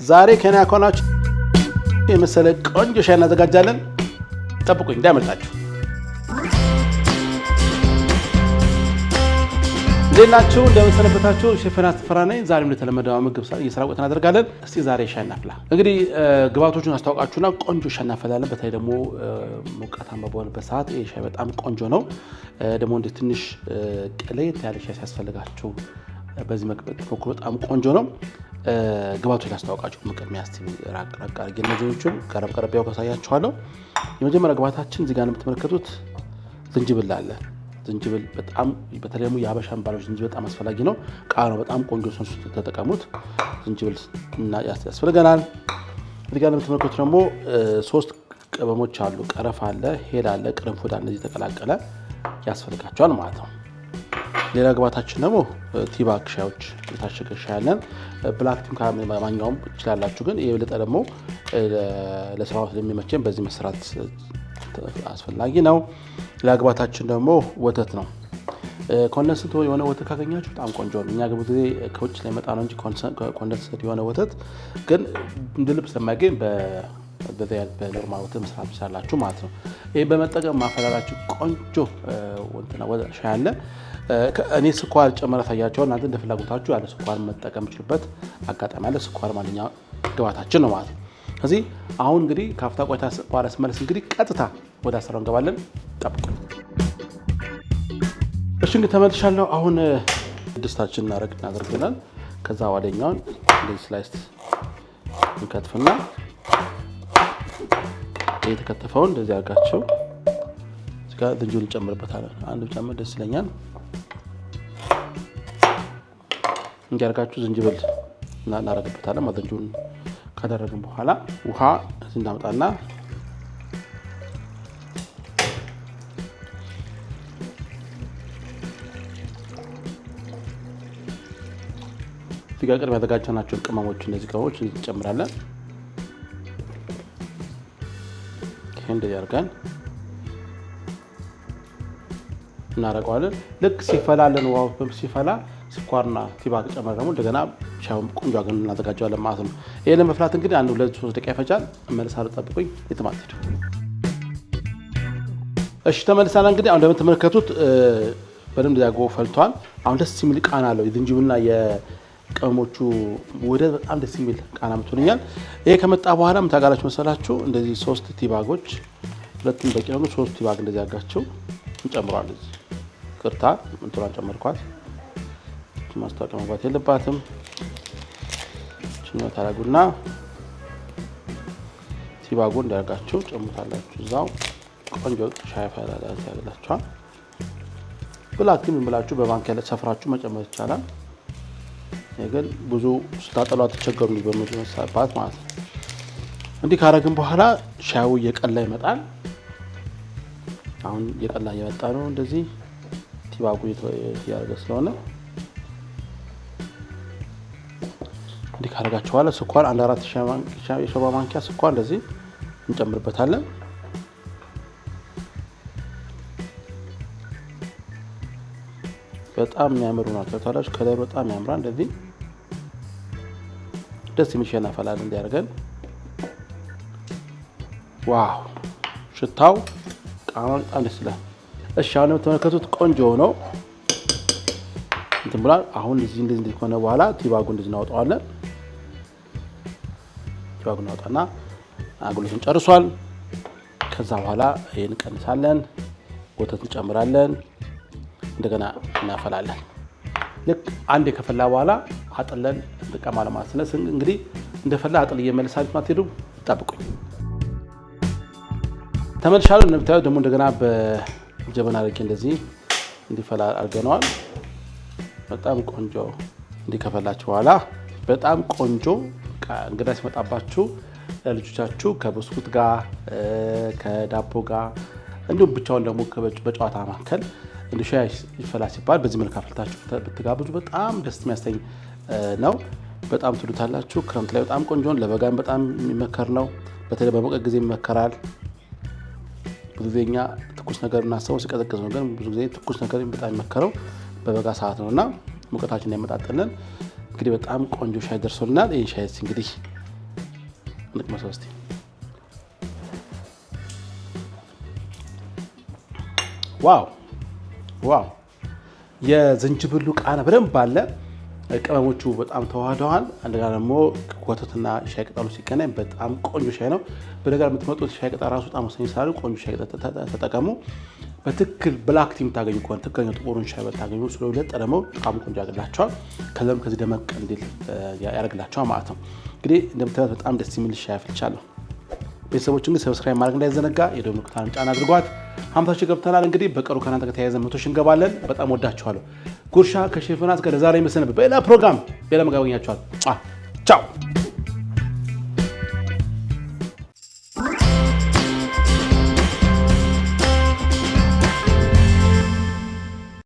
ዛሬ ከኔ አኮናችሁ የመሰለ ቆንጆ ሻይ እናዘጋጃለን። ጠብቁኝ እንዳይመጣችሁ። እንደናችሁ እንደምትሰነበታችሁ ሼፍናት ተፈራ ነኝ። ዛሬም እንደተለመደው ምግብ እየሰራን እናደርጋለን። እስቲ ዛሬ ሻይ እናፍላ። እንግዲህ ግብአቶቹን አስተዋውቃችሁና ቆንጆ ሻይ እናፈላለን። በተለይ ደግሞ ሞቃታማ በሆነበት ሰዓት ይሄ ሻይ በጣም ቆንጆ ነው። ደግሞ እንደ ትንሽ ቀለየት ያለ ሻይ ሲያስፈልጋችሁ በዚህ መቅበጥ ሞክሩ፣ በጣም ቆንጆ ነው። ግብአቶቹን አስተዋውቃችሁ ቅድሚያ እስቲ ራቅ አድርጌ እነዚህኞቹን ቀረብ ያው ካሳያችኋለሁ። የመጀመሪያ ግብአታችን እዚህ ጋር የምትመለከቱት ዝንጅብል አለ። ዝንጅብል በጣም በተለይ ደግሞ የሀበሻ ባሎች ዝንጅብል በጣም አስፈላጊ ነው። ቃናው በጣም ቆንጆ ሰንሱ ተጠቀሙት። ዝንጅብል ያስፈልገናል። እዚህ ጋር የምትመለከቱት ደግሞ 3 ቅመሞች አሉ። ቀረፋ አለ፣ ሄል አለ፣ ቅርንፉድ አለ። እነዚህ ተቀላቀለ ያስፈልጋቸዋል ማለት ነው። ሌላ ግብአታችን ደግሞ ቲባክ ሻዮች የታሸገ ሻይ አለን። ብላክ ቲም ከማንኛውም ይችላላችሁ፣ ግን የበለጠ ደግሞ ለስራው ስለሚመቸን በዚህ መስራት አስፈላጊ ነው። ሌላ ግብአታችን ደግሞ ወተት ነው። ኮንደንስድ የሆነ ወተት ካገኛችሁ በጣም ቆንጆ ነው። እኛ ብዙ ጊዜ ከውጭ ላይ መጣ ነው እንጂ ኮንደንስድ የሆነ ወተት ግን እንደ ልብ ስለማይገኝ በኖርማል ወተት መስራት ትችላላችሁ ማለት ነው። ይህ በመጠቀም ማፈላለላችሁ ቆንጆ ሻይ አለ። እኔ ስኳር ጨምረ ታያቸው እናንተ እንደ ፍላጎታችሁ ያለ ስኳር መጠቀም የምትችሉበት አጋጣሚ አለ። ስኳር ማንኛው ግብአታችን ነው ማለት ነው። ስለዚህ አሁን እንግዲህ ካፍታ ቆይታ በኋላ ስመለስ እንግዲህ ቀጥታ ወደ አሰራሩ እንገባለን። ጠብቁኝ። እሺ እንግዲህ ተመልሻለሁ። አሁን ድስታችን እናደርግናል። ከዛ ዋደኛውን እንደዚህ ስላይስ እንከትፍና የተከተፈውን እንደዚህ አድርጋችሁ እዚህ ጋር ዝንጅብል እንጨምርበታለን። አንድ ብቻ ደስ ይለኛል። እንዲያርጋችሁ ዝንጅብል እናደርግበታለን። ዝንጅብሉን ካደረግን በኋላ ውሃ እናመጣና እዚህ ጋር ቅድም ያዘጋጀናቸውን ቅመሞች እነዚህ ቅመሞች እንጨምራለን። ይሄ እንደዚህ አድርገን እናደርገዋለን። ልክ ሲፈላልን ውሃው ሲፈላ ስኳርና ቲባክ ጨምረን ደግሞ እንደገና ሻዩን ቆንጆ አድርገን እናዘጋጀዋለን ማለት ነው። ይሄ ለመፍላት እንግዲህ 1-2-3 ደቂቃ ይፈጃል። እመልሳለሁ፣ ጠብቁኝ። የተማጥዱ እሺ ተመልሳለሁ። እንግዲህ አሁን እንደምትመለከቱት በደንብ ያጎ ፈልቷል። አሁን ደስ የሚል ቃና አለው። የዝንጅብልና የቅመሞቹ ውህደት በጣም ደስ የሚል ቃና ምትሆንኛል። ይሄ ከመጣ በኋላ ምን ታጋላችሁ መሰላችሁ? እንደዚህ 3 ቲባጎች፣ ሁለቱም በቂ ነው። 3 ቲባግ እንደዚህ አጋቸው እንጨምራለን። ቅርታ እንትራን ጨመርኳት። ማስታወቂያ መግባት የለባትም። ችኛው ታረጉና ቲባጎ እንዳርጋችሁ ጨምታላችሁ። እዛው ቆንጆ ሻይ ፈላላ ያላችኋል። ብላክ ምን ብላችሁ በባንክ ያለ ሰፍራችሁ መጨመር ይቻላል። ግን ብዙ ስታጠሉ አትቸገሩ በሚል መሳባት ማለት ነው። እንዲህ ካረግን በኋላ ሻዩ እየቀላ ይመጣል። አሁን እየቀላ እየመጣ ነው። እንደዚህ ቲባጎ ያረገ ስለሆነ እንዲህ ካረጋችሁ በኋላ ስኳር 1/4 የሾርባ ማንኪያ ስኳር እንደዚህ እንጨምርበታለን። በጣም የሚያምሩ ናቸው። ታላሽ ከለሩ በጣም ያምራል። እንደዚህ ደስ የሚል ሻይ እናፈላለን። እንዲያርገን ዋው! ሽታው ቃናው በጣም ደስ ይላል። እሺ አሁን የምትመለከቱት ቆንጆ ነው እንትን ብሏል። አሁን እዚህ እንደዚህ ከሆነ በኋላ ቲባጉ እንደዚህ እናወጣዋለን። ቲባጉ እናወጣና አጉልቱን ጨርሷል። ከዛ በኋላ ይሄን እንቀንሳለን። ወተት እንጨምራለን። እንደገና እናፈላለን። ልክ አንዴ ከፈላ በኋላ አጥለን እንጠቀማለን ማለት ነው። እንግዲህ እንደፈላ አጥል እየመለሳችሁ ማትሄዱ ጠብቁኝ። ተመልሻለሁ። እንደምታዩት ደግሞ እንደገና በጀበና አድርጌ እንደዚህ እንዲፈላ አድርገነዋል። በጣም ቆንጆ እንዲከፈላችሁ በኋላ በጣም ቆንጆ እንግዳ ሲመጣባችሁ ለልጆቻችሁ ከብስኩት ጋር ከዳቦ ጋር እንዲሁም ብቻውን ደግሞ በጨዋታ መካከል እንደ ሻይ ይፈላ ሲባል በዚህ መልኩ አፍልታችሁ ብትጋብዙ በጣም ደስ የሚያሰኝ ነው። በጣም ትሉታላችሁ። ክረምት ላይ በጣም ቆንጆ ነው። ለበጋም በጣም የሚመከር ነው። በተለይ በሙቀት ጊዜ ይመከራል። ብዙ ጊዜ እኛ ትኩስ ነገር እናስበው ሲቀዘቅዝ ነው፣ ግን ብዙ ጊዜ ትኩስ ነገር በጣም የሚመከረው በበጋ ሰዓት ነውና ሙቀታችን እንዳይመጣጠልን እንግዲህ በጣም ቆንጆ ሻይ ደርሶልናል። ይሄን ሻይ እንግዲህ እንቅመሰው እስቲ። ዋው የዝንጅብሉ ቃና በደንብ አለ። ቅመሞቹ በጣም ተዋህደዋል። እንደገና ደግሞ ወተትና ሻይ ቅጠሉ ሲገናኝ በጣም ቆንጆ ሻይ ነው። በነገር የምትመጡት ሻይ ቅጠል ራሱ በጣም ወሳኝ ስላሉ ቆንጆ ሻይ ተጠቀሙ። በትክክል ብላክ ቲ የምታገኙ ከሆነ ትክክለኛ ጥቁሩን ሻይ በታገኙ ስለሁለት ደግሞ በጣም ቆንጆ ያደርግላቸዋል። ከዚህ ደመቅ እንዲል ያደርግላቸዋል ማለት ነው። እንግዲህ እንደምታዩት በጣም ደስ የሚል ሻይ አፍልቻለሁ። ቤተሰቦችን ግን ሰብስክራይብ ማድረግ እንዳይዘነጋ፣ የደወል ምልክቱን ጫን አድርጓት። 50 ገብተናል። እንግዲህ በቀሩ ከእናንተ ጋር ተያይዘን 100 እንገባለን። በጣም ወዳችኋለሁ። ጉርሻ ከሼፍ ዮናስ ጋር ለዛሬ መሰነበት። በሌላ ፕሮግራም ሌላ መጋበኛችኋል። ቻው